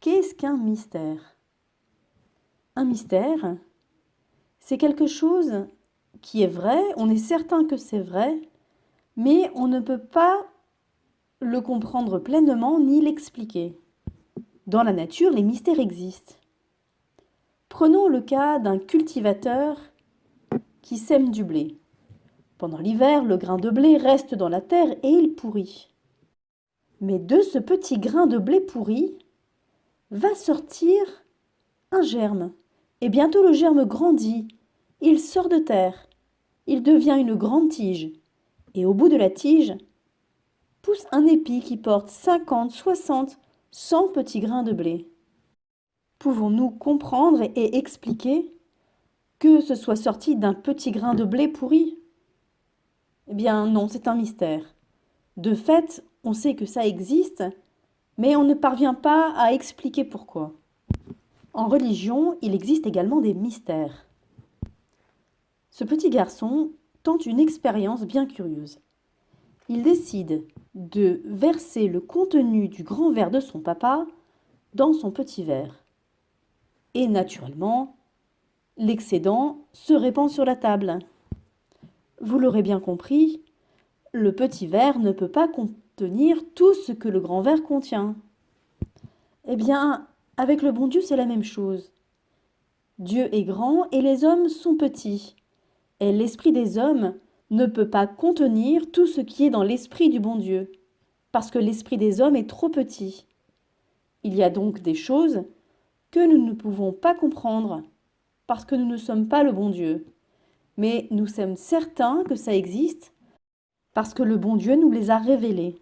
Qu'est-ce qu'un mystère? Un mystère, c'est quelque chose qui est vrai, on est certain que c'est vrai, mais on ne peut pas le comprendre pleinement ni l'expliquer. Dans la nature, les mystères existent. Prenons le cas d'un cultivateur qui sème du blé. Pendant l'hiver, le grain de blé reste dans la terre et il pourrit. Mais de ce petit grain de blé pourri va sortir un germe. Et bientôt le germe grandit. Il sort de terre. Il devient une grande tige. Et au bout de la tige pousse un épi qui porte 50, 60, 100 petits grains de blé. Pouvons-nous comprendre et expliquer que ce soit sorti d'un petit grain de blé pourri? Eh bien non, c'est un mystère. De fait, on sait que ça existe, mais on ne parvient pas à expliquer pourquoi. En religion, il existe également des mystères. Ce petit garçon tente une expérience bien curieuse. Il décide de verser le contenu du grand verre de son papa dans son petit verre. Et naturellement, l'excédent se répand sur la table. Vous l'aurez bien compris, le petit verre ne peut pas contenir tout ce que le grand verre contient. Eh bien, avec le bon Dieu, c'est la même chose. Dieu est grand et les hommes sont petits. Et l'esprit des hommes ne peut pas contenir tout ce qui est dans l'esprit du bon Dieu, parce que l'esprit des hommes est trop petit. Il y a donc des choses que nous ne pouvons pas comprendre, parce que nous ne sommes pas le bon Dieu. Mais nous sommes certains que ça existe, parce que le bon Dieu nous les a révélés.